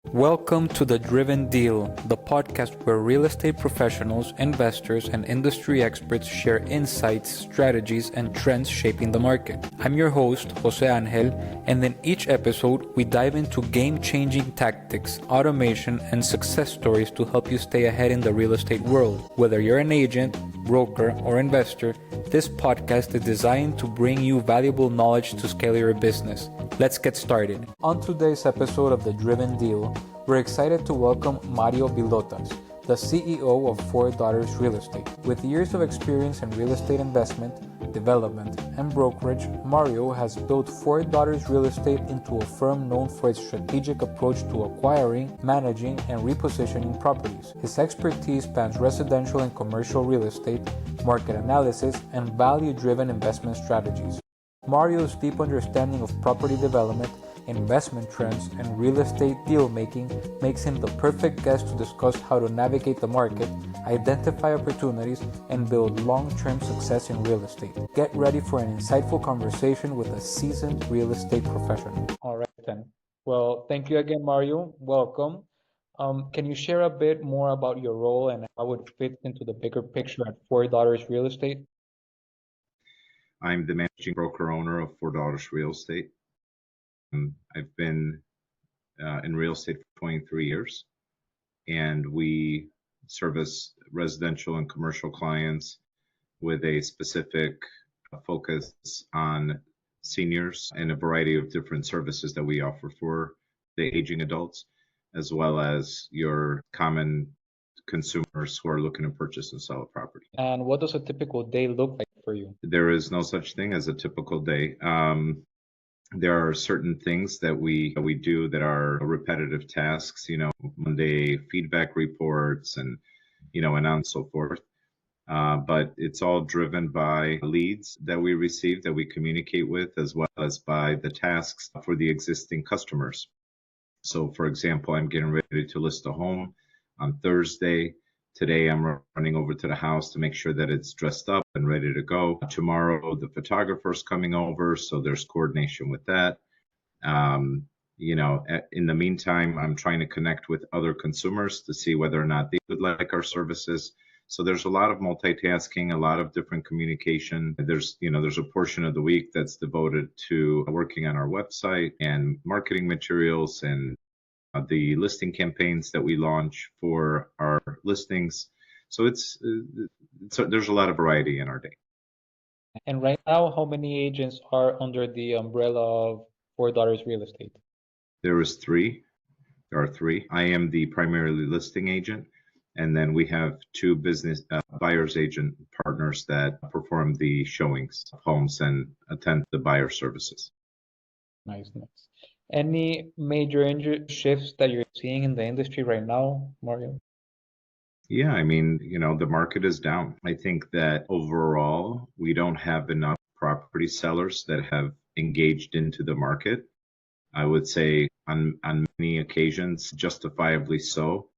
Welcome to The Driven Deal, the podcast where real estate professionals, investors, and industry experts share insights, strategies, and trends shaping the market. I'm your host, Jose Angel, and in each episode, we dive into game-changing tactics, automation, and success stories to help you stay ahead in the real estate world. Whether you're an agent, broker, or investor, this podcast is designed to bring you valuable knowledge to scale your business. Let's get started. On today's episode of The Driven Deal, we're excited to welcome Mario Bilotas, the CEO of Four Daughters Real Estate. With years of experience in real estate investment, development, and brokerage, Mario has built Four Daughters Real Estate into a firm known for its strategic approach to acquiring, managing, and repositioning properties. His expertise spans residential and commercial real estate, market analysis, and value-driven investment strategies. Mario's deep understanding of property development, investment trends, and real estate deal making makes him the perfect guest to discuss how to navigate the market, identify opportunities, and build long-term success in real estate. Get ready for an insightful conversation with a seasoned real estate professional. All right then. Well, thank you again, Mario. Welcome. Can you share a bit more about your role and how it fits into the bigger picture at Four Daughters Real Estate? I'm the managing broker owner of Four Daughters Real Estate. I've been in real estate for 23 years, and we service residential and commercial clients with a specific focus on seniors and a variety of different services that we offer for the aging adults, as well as your common consumers who are looking to purchase and sell a property. And what does a typical day look like for you? There is no such thing as a typical day. There are certain things that we do that are repetitive tasks, Monday feedback reports and and so forth. But it's all driven by leads that we receive, that we communicate with, as well as by the tasks for the existing customers. So, for example, I'm getting ready to list a home on Thursday. Today, I'm running over to the house to make sure that it's dressed up and ready to go. Tomorrow, the photographer's coming over, so there's coordination with that. In the meantime, I'm trying to connect with other consumers to see whether or not they would like our services. So there's a lot of multitasking, a lot of different communication. There's a portion of the week that's devoted to working on our website and marketing materials and the listing campaigns that we launch for our listings. So there's a lot of variety in our day. And right now, how many agents are under the umbrella of Four Daughters Real Estate? There are three. I am the primarily listing agent, and then we have two business buyer's agent partners that perform the showings of homes and attend the buyer services. Nice. Any major shifts that you're seeing in the industry right now, Mario? Yeah, the market is down. I think that overall, we don't have enough property sellers that have engaged into the market. I would say on many occasions, justifiably so,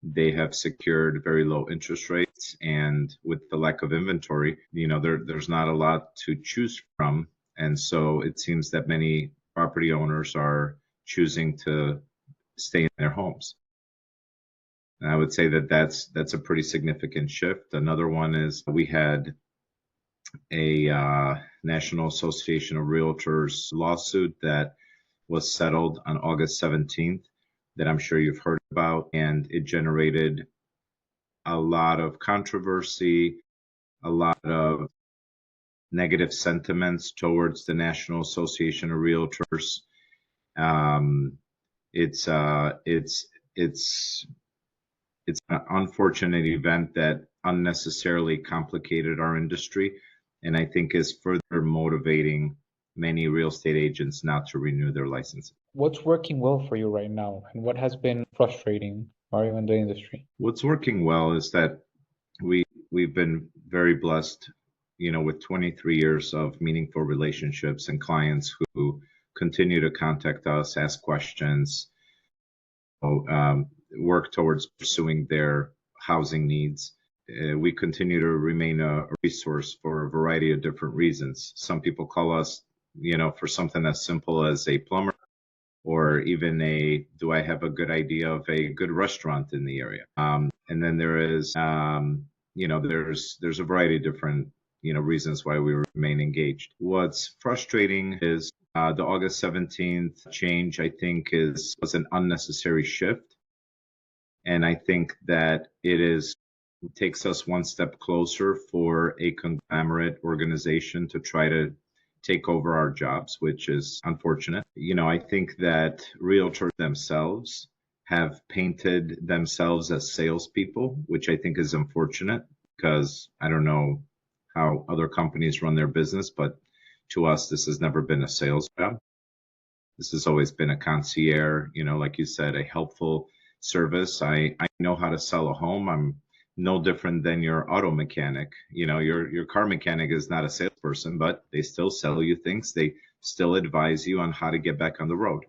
they have secured very low interest rates, and with the lack of inventory, there's not a lot to choose from. And so it seems that many property owners are choosing to stay in their homes. And I would say that that's a pretty significant shift. Another one is we had a National Association of Realtors lawsuit that was settled on August 17th that I'm sure you've heard about, and it generated a lot of controversy, a lot of negative sentiments towards the National Association of Realtors. It's an unfortunate event that unnecessarily complicated our industry, and I think is further motivating many real estate agents not to renew their licenses. What's working well for you right now, and what has been frustrating, Mario, in the industry? What's working well is that we've been very blessed, with 23 years of meaningful relationships and clients who continue to contact us, ask questions, work towards pursuing their housing needs. We continue to remain a resource for a variety of different reasons. Some people call us, for something as simple as a plumber. or even do I have a good idea of a good restaurant in the area? And then there's a variety of different, reasons why we remain engaged. What's frustrating is the August 17th change, I think, was an unnecessary shift. And I think that it takes us one step closer for a conglomerate organization to try to take over our jobs, which is unfortunate. I think that realtors themselves have painted themselves as salespeople, which I think is unfortunate because I don't know how other companies run their business, but to us, this has never been a sales job. This has always been a concierge, like you said, a helpful service. I know how to sell a home. I'm no different than your auto mechanic. Your car mechanic is not a salesperson, but they still sell you things. They still advise you on how to get back on the road.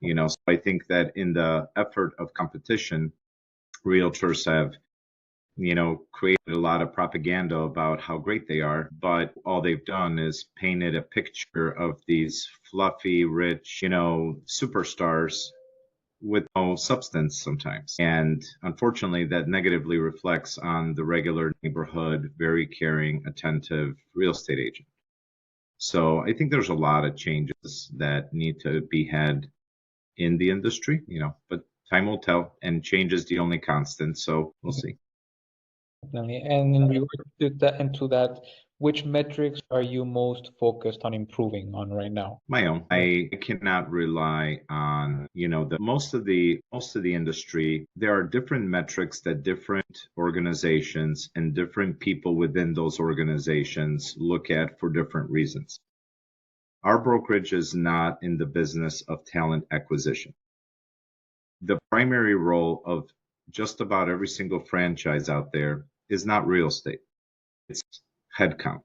So I think that in the effort of competition, realtors have created a lot of propaganda about how great they are, but all they've done is painted a picture of these fluffy, rich, superstars with no substance sometimes. And unfortunately, that negatively reflects on the regular neighborhood, very caring, attentive real estate agent. So I think there's a lot of changes that need to be had in the industry, but time will tell, and change is the only constant. So we'll see. Definitely. And in regard to that, which metrics are you most focused on improving on right now? My own. I cannot rely on, most of the industry. There are different metrics that different organizations and different people within those organizations look at for different reasons. Our brokerage is not in the business of talent acquisition. The primary role of just about every single franchise out there is not real estate. It's headcount.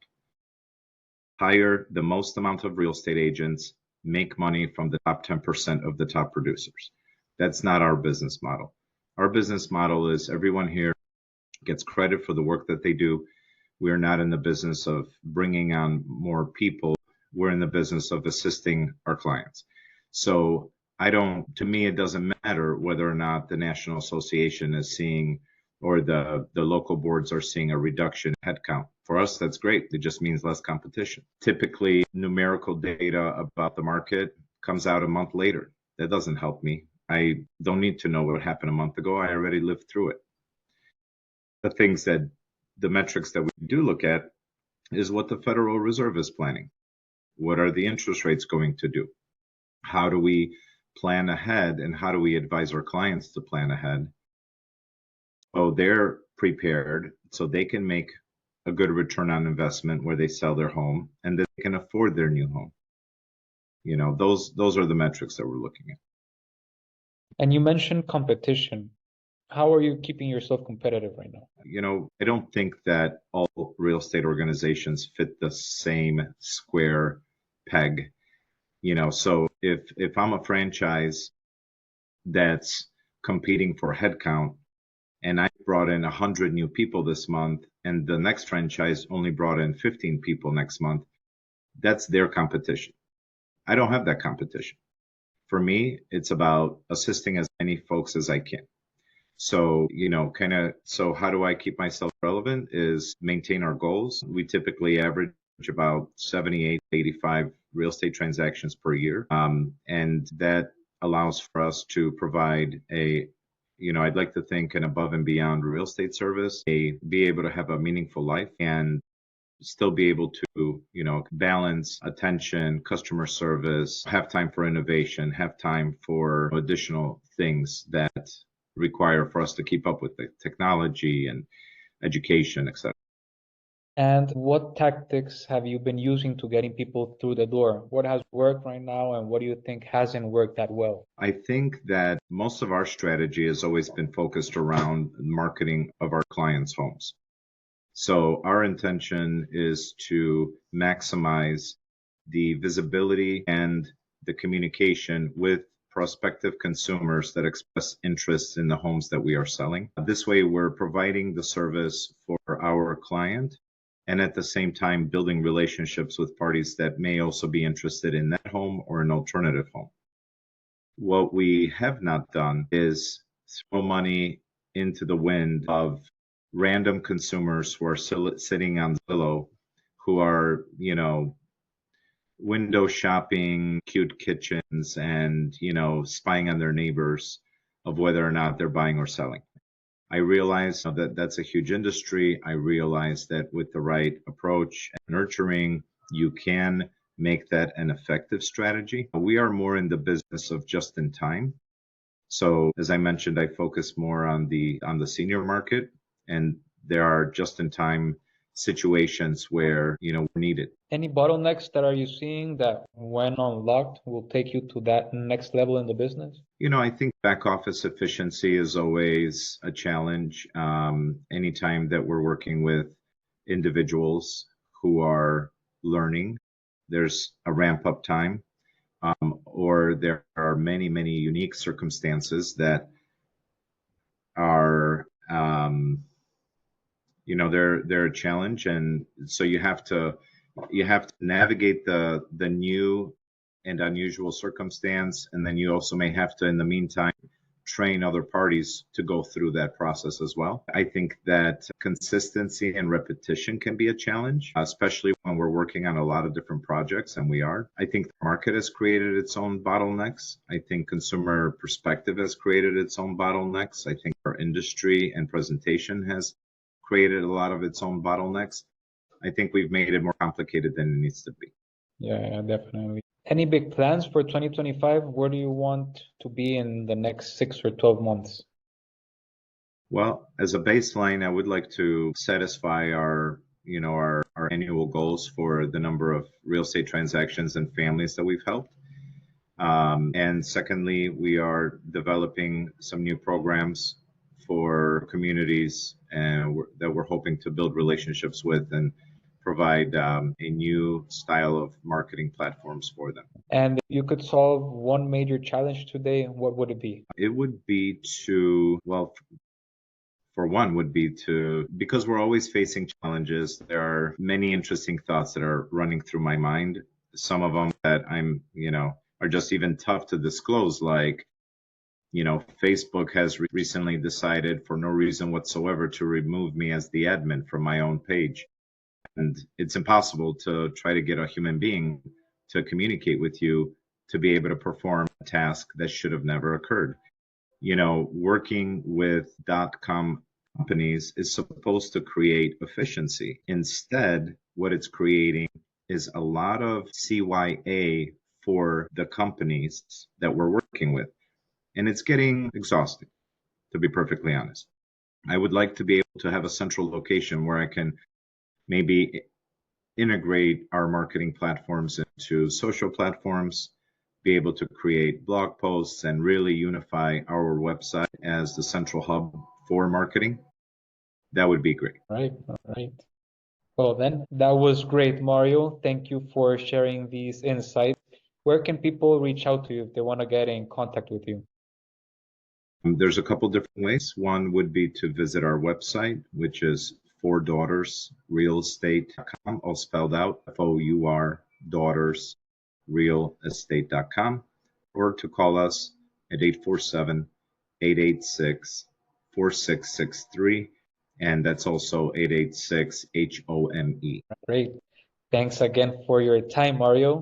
Hire the most amount of real estate agents, make money from the top 10% of the top producers. That's not our business model. Our business model is everyone here gets credit for the work that they do. We're not in the business of bringing on more people. We're in the business of assisting our clients. So to me, it doesn't matter whether or not the National Association is seeing or the local boards are seeing a reduction in headcount. For us, that's great. It just means less competition. Typically, numerical data about the market comes out a month later. That doesn't help me. I don't need to know what happened a month ago. I already lived through it. The metrics that we do look at is what the Federal Reserve is planning. What are the interest rates going to do? How do we plan ahead, and how do we advise our clients to plan ahead? So they're prepared so they can make a good return on investment where they sell their home and that they can afford their new home. Those are the metrics that we're looking at. And you mentioned competition. How are you keeping yourself competitive right now? I don't think that all real estate organizations fit the same square peg. So if I'm a franchise that's competing for headcount, and I brought in 100 new people this month, and the next franchise only brought in 15 people next month, that's their competition. I don't have that competition. For me, it's about assisting as many folks as I can. So, so how do I keep myself relevant is maintain our goals. We typically average about 78, 85 real estate transactions per year. And that allows for us to provide I'd like to think an above and beyond real estate service, be able to have a meaningful life and still be able to, balance attention, customer service, have time for innovation, have time for additional things that require for us to keep up with the technology and education, etc. And what tactics have you been using to getting people through the door? What has worked right now, and what do you think hasn't worked that well? I think that most of our strategy has always been focused around marketing of our clients' homes. So our intention is to maximize the visibility and the communication with prospective consumers that express interest in the homes that we are selling. This way, we're providing the service for our client and at the same time building relationships with parties that may also be interested in that home or an alternative home. What we have not done is throw money into the wind of random consumers who are sitting on Zillow, who are, window shopping cute kitchens and, spying on their neighbors of whether or not they're buying or selling. I realize that that's a huge industry. I realize that with the right approach and nurturing, you can make that an effective strategy. We are more in the business of just in time. So as I mentioned, I focus more on the senior market, and there are just in time situations where, we're needed. Any bottlenecks that are you seeing that when unlocked will take you to that next level in the business? I think back office efficiency is always a challenge. Anytime that we're working with individuals who are learning, there's a ramp up time, or there are many, many unique circumstances that are, they're a challenge, and so you have to navigate the new and unusual circumstance, and then you also may have to, in the meantime, train other parties to go through that process as well. I think that consistency and repetition can be a challenge, especially when we're working on a lot of different projects, and we are. I think the market has created its own bottlenecks. I think consumer perspective has created its own bottlenecks. I think our industry and presentation has created a lot of its own bottlenecks. I think we've made it more complicated than it needs to be. Yeah, definitely. Any big plans for 2025? Where do you want to be in the next 6 or 12 months? Well, as a baseline, I would like to satisfy our annual goals for the number of real estate transactions and families that we've helped. And secondly, we are developing some new programs for communities and that we're hoping to build relationships with and provide a new style of marketing platforms for them. And if you could solve one major challenge today, what would it be? It would be for one, would be because we're always facing challenges, there are many interesting thoughts that are running through my mind. Some of them that are just even tough to disclose, like, Facebook has recently decided for no reason whatsoever to remove me as the admin from my own page. And it's impossible to try to get a human being to communicate with you to be able to perform a task that should have never occurred. Working with .com companies is supposed to create efficiency. Instead, what it's creating is a lot of CYA for the companies that we're working with. And it's getting exhausting, to be perfectly honest. I would like to be able to have a central location where I can maybe integrate our marketing platforms into social platforms, be able to create blog posts, and really unify our website as the central hub for marketing. That would be great. Right, all right. Well, then, that was great, Mario. Thank you for sharing these insights. Where can people reach out to you if they want to get in contact with you? There's a couple different ways. One would be to visit our website, which is fourdaughtersrealestate.com, all spelled out, FOUR, daughtersrealestate.com, or to call us at 847-886-4663, and that's also 886-HOME. Great. Thanks again for your time, Mario.